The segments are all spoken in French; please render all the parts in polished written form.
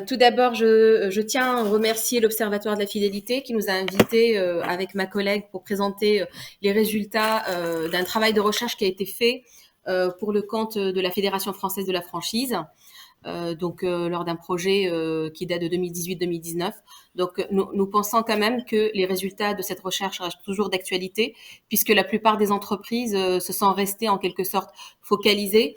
Tout d'abord, je tiens à remercier l'Observatoire de la fidélité qui nous a invités avec ma collègue pour présenter les résultats d'un travail de recherche qui a été fait pour le compte de la Fédération française de la franchise. Lors d'un projet qui date de 2018-2019. Donc, nous pensons quand même que les résultats de cette recherche restent toujours d'actualité, puisque la plupart des entreprises se sont restées en quelque sorte focalisées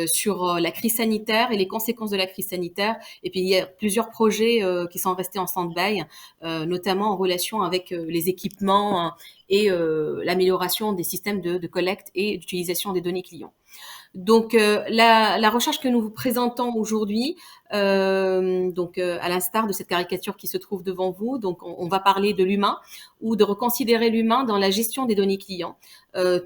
sur la crise sanitaire et les conséquences de la crise sanitaire. Et puis, il y a plusieurs projets qui sont restés en stand-by, notamment en relation avec les équipements et l'amélioration des systèmes de collecte et d'utilisation des données clients. Donc, la recherche que nous vous présentons aujourd'hui, à l'instar de cette caricature qui se trouve devant vous, donc on va parler de l'humain ou de reconsidérer l'humain dans la gestion des données clients,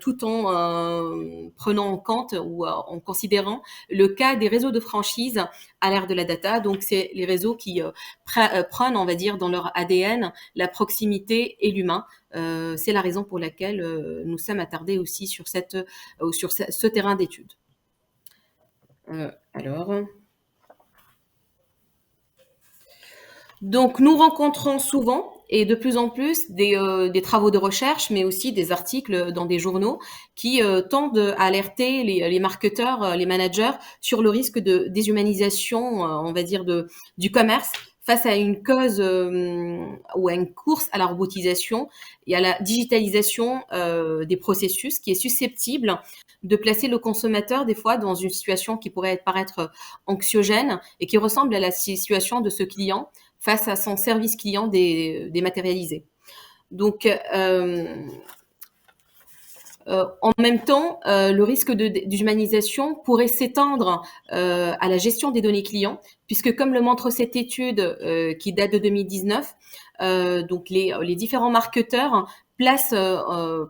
tout en prenant en compte ou en considérant le cas des réseaux de franchise à l'ère de la data. Donc, c'est les réseaux qui prennent, on va dire, dans leur ADN la proximité et l'humain. C'est la raison pour laquelle nous sommes attardés aussi sur ce terrain d'étude. Donc, nous rencontrons souvent et de plus en plus des travaux de recherche, mais aussi des articles dans des journaux qui tentent à alerter les marketeurs, les managers sur le risque de déshumanisation, on va dire, du commerce face à une cause ou à une course à la robotisation et à la digitalisation des processus qui est susceptible de placer le consommateur des fois dans une situation qui pourrait paraître anxiogène et qui ressemble à la situation de ce client face à son service client dématérialisé. Donc, en même temps, le risque d'humanisation pourrait s'étendre à la gestion des données clients, puisque comme le montre cette étude qui date de 2019, donc les différents marketeurs placent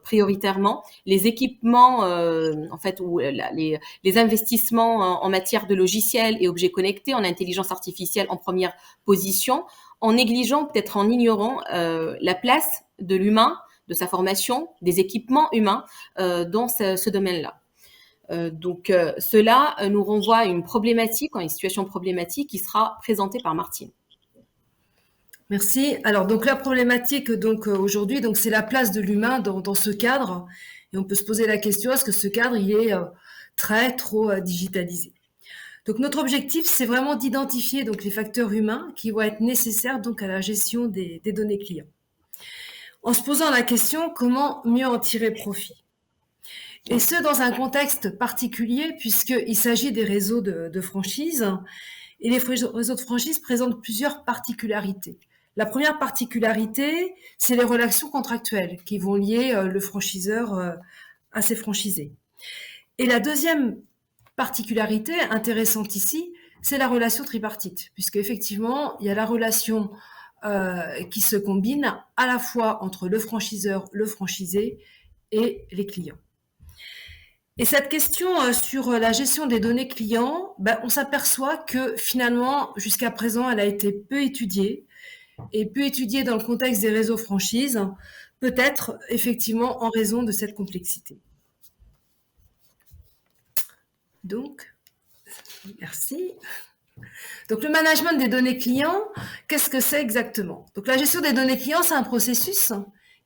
prioritairement les équipements, en fait, ou les investissements en matière de logiciels et objets connectés, en intelligence artificielle en première position, en négligeant, peut-être en ignorant la place de l'humain, de sa formation, des équipements humains dans ce domaine-là. Cela nous renvoie à une problématique, une situation problématique qui sera présentée par Martine. Merci. Alors, donc la problématique aujourd'hui, c'est la place de l'humain dans ce cadre. Et on peut se poser la question, est-ce que ce cadre il est trop digitalisé? Donc notre objectif, c'est vraiment d'identifier les facteurs humains qui vont être nécessaires à la gestion des données clients. En se posant la question, comment mieux en tirer profit? Et ce, dans un contexte particulier, puisqu'il s'agit des réseaux de franchise. Et les réseaux de franchise présentent plusieurs particularités. La première particularité, c'est les relations contractuelles qui vont lier le franchiseur à ses franchisés. Et la deuxième particularité intéressante ici, c'est la relation tripartite, puisque effectivement, il y a la relation qui se combine à la fois entre le franchiseur, le franchisé et les clients. Et cette question sur la gestion des données clients, on s'aperçoit que finalement, jusqu'à présent, elle a été peu étudiée, et peu étudiée dans le contexte des réseaux franchises, peut-être effectivement en raison de cette complexité. Donc, merci. Donc, le management des données clients, qu'est-ce que c'est exactement? Donc, la gestion des données clients, c'est un processus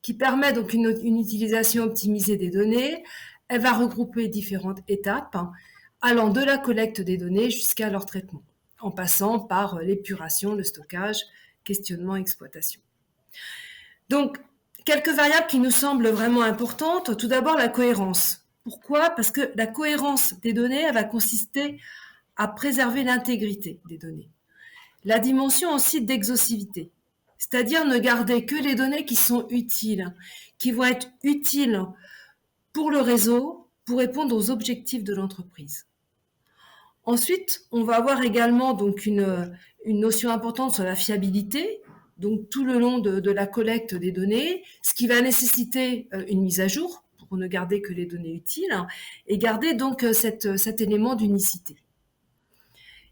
qui permet donc une utilisation optimisée des données. Elle va regrouper différentes étapes, allant de la collecte des données jusqu'à leur traitement, en passant par l'épuration, le stockage, questionnement, exploitation. Donc, quelques variables qui nous semblent vraiment importantes. Tout d'abord, la cohérence. Pourquoi? Parce que la cohérence des données, elle va consister à préserver l'intégrité des données. La dimension aussi d'exhaustivité, c'est-à-dire ne garder que les données qui sont utiles, qui vont être utiles pour le réseau, pour répondre aux objectifs de l'entreprise. Ensuite, on va avoir également une notion importante sur la fiabilité, donc tout le long de la collecte des données, ce qui va nécessiter une mise à jour pour ne garder que les données utiles et garder donc cet élément d'unicité.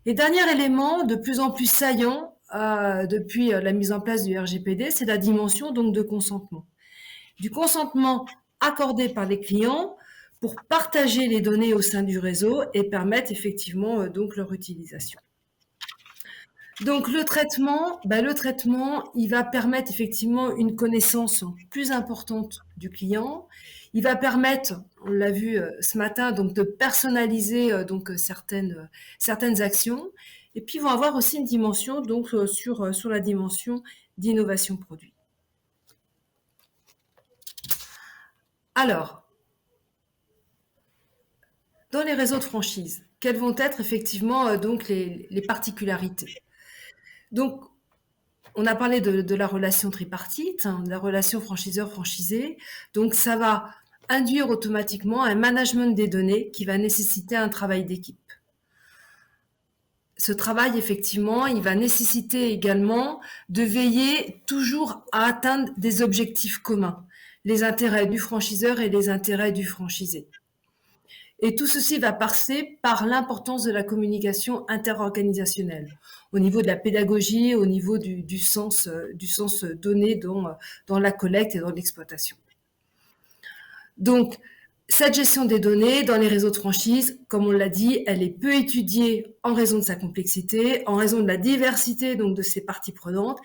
Et dernier élément de plus en plus saillant depuis la mise en place du RGPD, c'est la dimension donc de consentement. Du consentement accordé par les clients pour partager les données au sein du réseau et permettre effectivement donc leur utilisation. Donc le traitement, il va permettre effectivement une connaissance plus importante du client. Il va permettre, on l'a vu ce matin, donc de personnaliser certaines actions. Et puis ils vont avoir aussi une dimension donc sur la dimension d'innovation produit. Alors, dans les réseaux de franchise, quelles vont être effectivement donc les particularités? Donc, on a parlé de la relation tripartite, de la relation franchiseur-franchisé. Donc, ça va induire automatiquement un management des données qui va nécessiter un travail d'équipe. Ce travail, effectivement, il va nécessiter également de veiller toujours à atteindre des objectifs communs, les intérêts du franchiseur et les intérêts du franchisé. Et tout ceci va passer par l'importance de la communication interorganisationnelle, au niveau de la pédagogie, au niveau du sens donné dans la collecte et dans l'exploitation. Donc, cette gestion des données dans les réseaux de franchise, comme on l'a dit, elle est peu étudiée en raison de sa complexité, en raison de la diversité donc de ses parties prenantes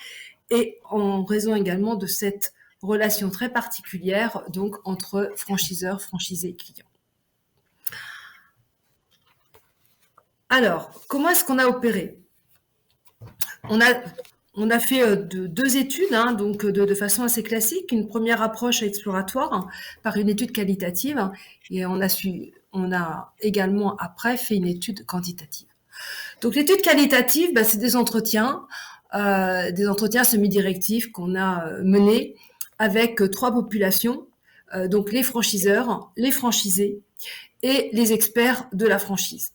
et en raison également de cette relation très particulière donc entre franchiseur, franchisé et client. Alors, comment est-ce qu'on a opéré? On a fait deux études, donc de façon assez classique. Une première approche exploratoire par une étude qualitative, et on a également après fait une étude quantitative. Donc l'étude qualitative, c'est des entretiens semi-directifs qu'on a menés avec trois populations, donc les franchiseurs, les franchisés et les experts de la franchise.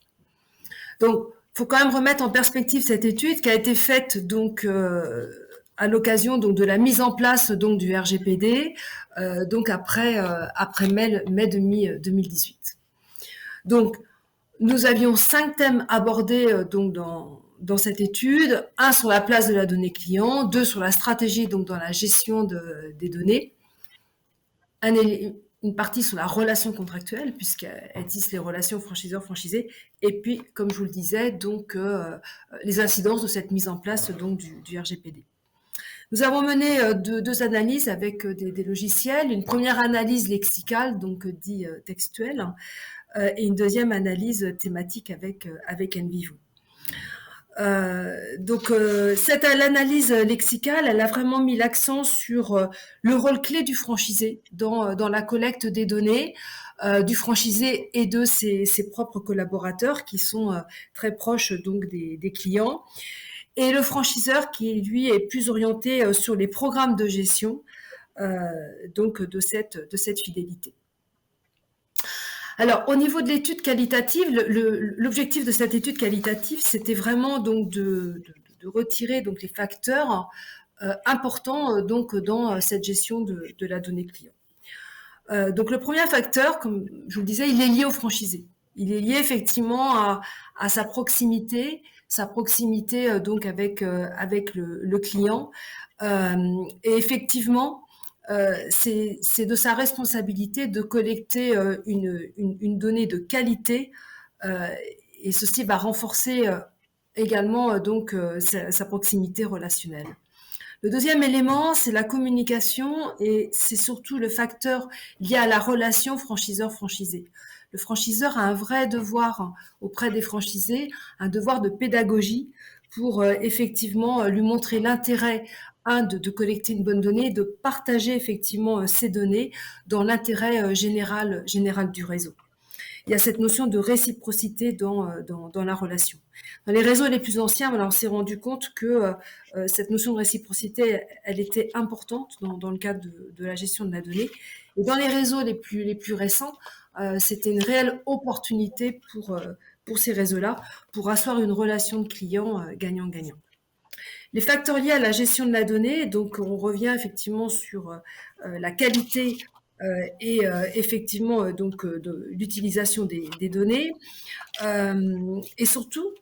Donc, il faut quand même remettre en perspective cette étude qui a été faite donc à l'occasion donc de la mise en place donc du RGPD donc après mai 2018. Donc, nous avions 5 thèmes abordés donc dans cette étude, un sur la place de la donnée client, 2 sur la stratégie donc dans la gestion des données, une partie sur la relation contractuelle, puisqu'elle tisse les relations franchiseur-franchisé, et puis, comme je vous le disais, donc les incidences de cette mise en place donc du RGPD. Nous avons mené deux analyses avec des logiciels, une première analyse lexicale, donc dit textuelle, et une deuxième analyse thématique avec NVivo. L'analyse lexicale, elle a vraiment mis l'accent sur le rôle clé du franchisé dans la collecte des données, du franchisé et de ses propres collaborateurs qui sont très proches donc des clients, et le franchiseur qui lui est plus orienté sur les programmes de gestion donc de cette fidélité. Alors, au niveau de l'étude qualitative, l'objectif de cette étude qualitative, c'était vraiment donc de retirer donc les facteurs importants donc dans cette gestion de la donnée client. Donc, le premier facteur, comme je vous le disais, il est lié au franchisé. Il est lié effectivement à sa proximité donc avec le client. Et effectivement, c'est de sa responsabilité de collecter une donnée de qualité et ceci va renforcer également donc sa proximité relationnelle. Le deuxième élément, c'est la communication et c'est surtout le facteur lié à la relation franchiseur-franchisé. Le franchiseur a un vrai devoir auprès des franchisés, un devoir de pédagogie pour effectivement lui montrer l'intérêt de collecter une bonne donnée, de partager effectivement ces données dans l'intérêt général du réseau. Il y a cette notion de réciprocité dans la relation. Dans les réseaux les plus anciens, on s'est rendu compte que cette notion de réciprocité, elle était importante dans le cadre de la gestion de la donnée. Et dans les réseaux les plus récents, c'était une réelle opportunité pour ces réseaux-là, pour asseoir une relation de client gagnant-gagnant. Les facteurs liés à la gestion de la donnée, donc on revient effectivement sur la qualité et effectivement donc de l'utilisation des données et surtout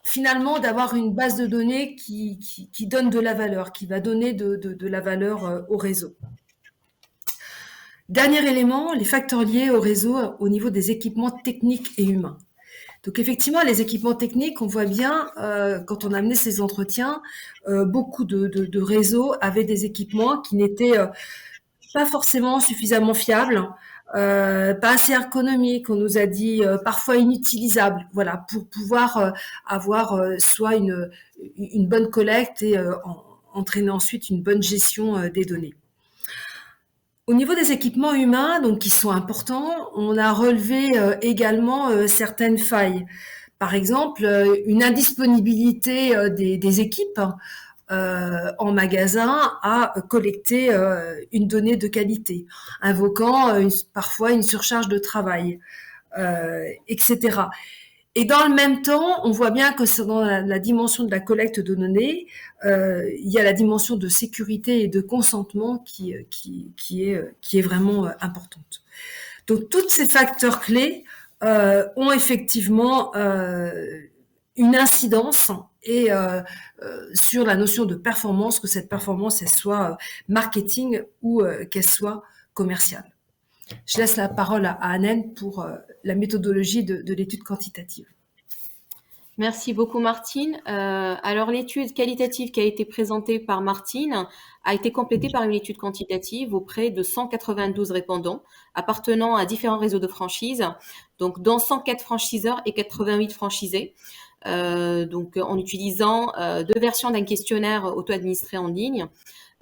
finalement d'avoir une base de données qui donne de la valeur, qui va donner de la valeur au réseau. Dernier élément, les facteurs liés au réseau au niveau des équipements techniques et humains. Donc effectivement, les équipements techniques, on voit bien, quand on a mené ces entretiens, beaucoup de réseaux avaient des équipements qui n'étaient pas forcément suffisamment fiables, pas assez ergonomiques, on nous a dit parfois inutilisables, voilà, pour pouvoir avoir soit une bonne collecte et entraîner ensuite une bonne gestion des données. Au niveau des équipements humains, donc qui sont importants, on a relevé également certaines failles. Par exemple, une indisponibilité des équipes en magasin à collecter une donnée de qualité, invoquant parfois une surcharge de travail, etc. Et dans le même temps, on voit bien que dans la dimension de la collecte de données, il y a la dimension de sécurité et de consentement qui est vraiment importante. Donc, tous ces facteurs clés ont effectivement une incidence et sur la notion de performance, que cette performance elle soit marketing ou qu'elle soit commerciale. Je laisse la parole à Annen pour la méthodologie de l'étude quantitative. Merci beaucoup Martine. Alors l'étude qualitative qui a été présentée par Martine a été complétée par une étude quantitative auprès de 192 répondants appartenant à différents réseaux de franchises, donc dont 104 franchiseurs et 88 franchisés. Donc en utilisant deux versions d'un questionnaire auto-administré en ligne,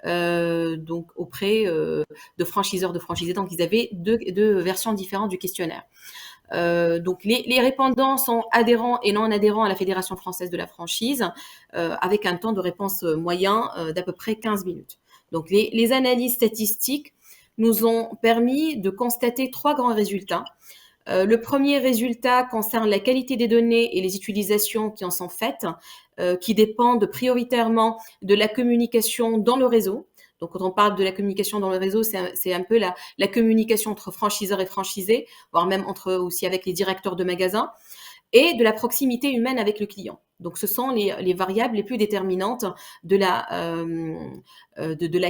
donc auprès de franchiseurs, de franchisés. Donc ils avaient deux versions différentes du questionnaire. Donc les répondants sont adhérents et non adhérents à la Fédération française de la franchise, avec un temps de réponse moyen d'à peu près 15 minutes. Donc les analyses statistiques nous ont permis de constater 3 grands résultats. Le premier résultat concerne la qualité des données et les utilisations qui en sont faites, qui dépendent prioritairement de la communication dans le réseau. Donc, quand on parle de la communication dans le réseau, c'est un peu la communication entre franchiseurs et franchisés, voire même aussi avec les directeurs de magasins, et de la proximité humaine avec le client. Donc, ce sont les variables les plus déterminantes de la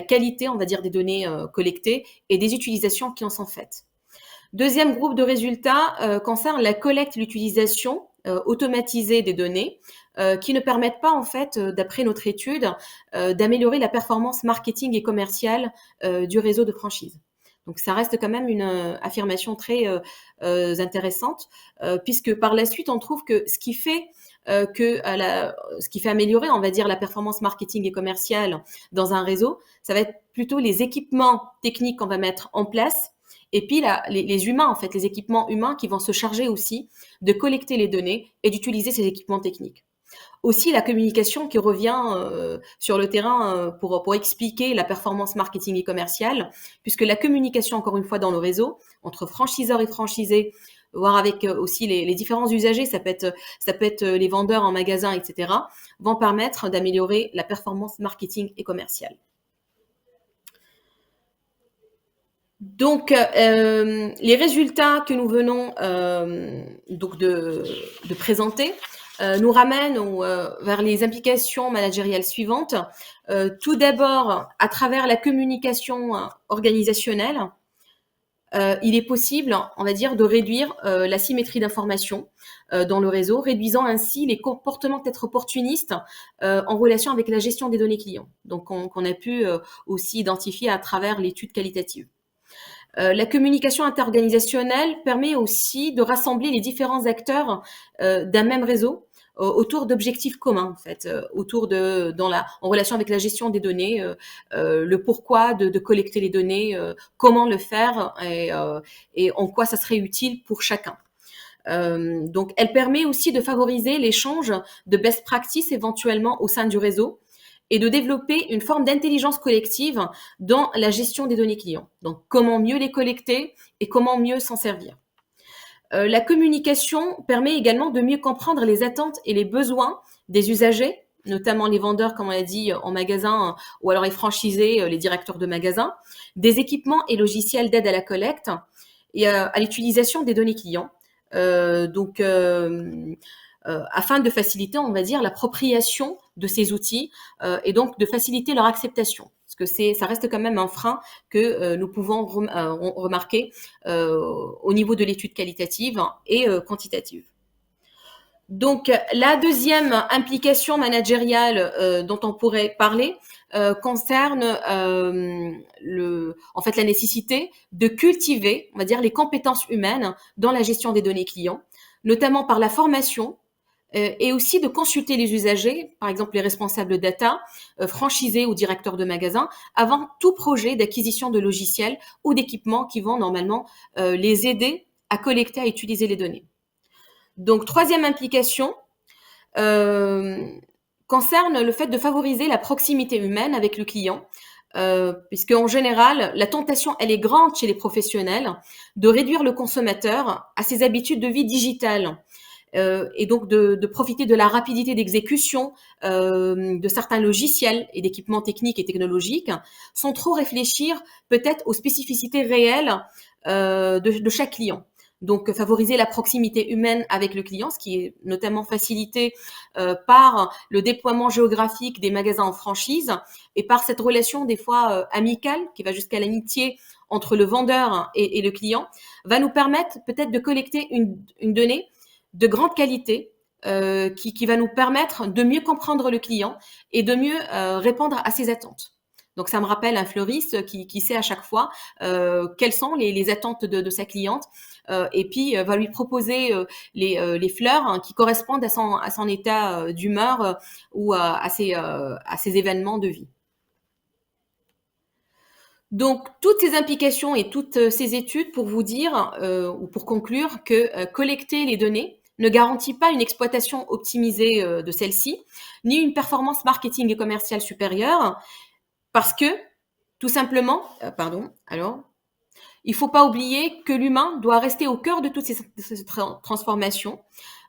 qualité, on va dire, des données collectées et des utilisations qui en sont faites. Deuxième groupe de résultats concerne la collecte et l'utilisation automatisée des données qui ne permettent pas, en fait, d'après notre étude, d'améliorer la performance marketing et commerciale du réseau de franchise. Donc, ça reste quand même une affirmation très intéressante, puisque par la suite, on trouve que ce qui fait améliorer, on va dire, la performance marketing et commerciale dans un réseau, ça va être plutôt les équipements techniques qu'on va mettre en place. Et puis les humains, en fait, les équipements humains qui vont se charger aussi de collecter les données et d'utiliser ces équipements techniques. Aussi la communication qui revient sur le terrain pour expliquer la performance marketing et commerciale, puisque la communication, encore une fois, dans le réseau, entre franchiseurs et franchisés, voire avec aussi les différents usagers, ça peut être les vendeurs en magasin, etc., vont permettre d'améliorer la performance marketing et commerciale. Donc, les résultats que nous venons donc de présenter nous ramènent vers les implications managériales suivantes. Tout d'abord, à travers la communication organisationnelle, il est possible, on va dire, de réduire la symétrie d'information dans le réseau, réduisant ainsi les comportements peut-être opportunistes en relation avec la gestion des données clients, donc qu'on a pu aussi identifier à travers l'étude qualitative. La communication interorganisationnelle permet aussi de rassembler les différents acteurs d'un même réseau autour d'objectifs communs, en fait, en relation avec la gestion des données, le pourquoi de collecter les données, comment le faire et en quoi ça serait utile pour chacun. Donc, elle permet aussi de favoriser l'échange de best practices éventuellement au sein du réseau, et de développer une forme d'intelligence collective dans la gestion des données clients. Donc, comment mieux les collecter et comment mieux s'en servir. La communication permet également de mieux comprendre les attentes et les besoins des usagers, notamment les vendeurs, comme on l'a dit, en magasin, ou alors les franchisés, les directeurs de magasins, des équipements et logiciels d'aide à la collecte et à l'utilisation des données clients. Afin de faciliter, on va dire, l'appropriation de ces outils et donc de faciliter leur acceptation. Parce que ça reste quand même un frein que nous pouvons remarquer au niveau de l'étude qualitative et quantitative. Donc, la deuxième implication managériale dont on pourrait parler concerne en fait la nécessité de cultiver, on va dire, les compétences humaines dans la gestion des données clients, notamment par la formation et aussi de consulter les usagers, par exemple les responsables data, franchisés ou directeurs de magasins, avant tout projet d'acquisition de logiciels ou d'équipements qui vont normalement les aider à collecter, à utiliser les données. Donc, troisième implication, concerne le fait de favoriser la proximité humaine avec le client, puisque en général, la tentation, elle est grande chez les professionnels de réduire le consommateur à ses habitudes de vie digitales. Et donc de profiter de la rapidité d'exécution de certains logiciels et d'équipements techniques et technologiques, sans trop réfléchir peut-être aux spécificités réelles de chaque client. Donc, favoriser la proximité humaine avec le client, ce qui est notamment facilité par le déploiement géographique des magasins en franchise et par cette relation des fois amicale qui va jusqu'à l'amitié entre le vendeur et le client, va nous permettre peut-être de collecter une donnée de grande qualité qui va nous permettre de mieux comprendre le client et de mieux répondre à ses attentes. Donc, ça me rappelle un fleuriste qui sait à chaque fois quelles sont les attentes de sa cliente et puis va lui proposer les fleurs hein, qui correspondent à son état d'humeur ou à ses événements de vie. Donc, toutes ces implications et toutes ces études pour vous dire ou pour conclure que collecter les données ne garantit pas une exploitation optimisée de celles-ci, ni une performance marketing et commerciale supérieure, parce que, tout simplement, il ne faut pas oublier que l'humain doit rester au cœur de toutes ces transformations,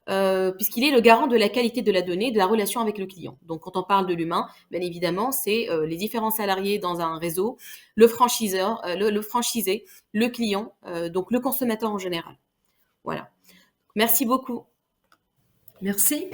puisqu'il est le garant de la qualité de la donnée, de la relation avec le client. Donc, quand on parle de l'humain, bien évidemment, c'est les différents salariés dans un réseau, le franchiseur, le franchisé, le client, donc le consommateur en général. Voilà. Merci beaucoup. Merci.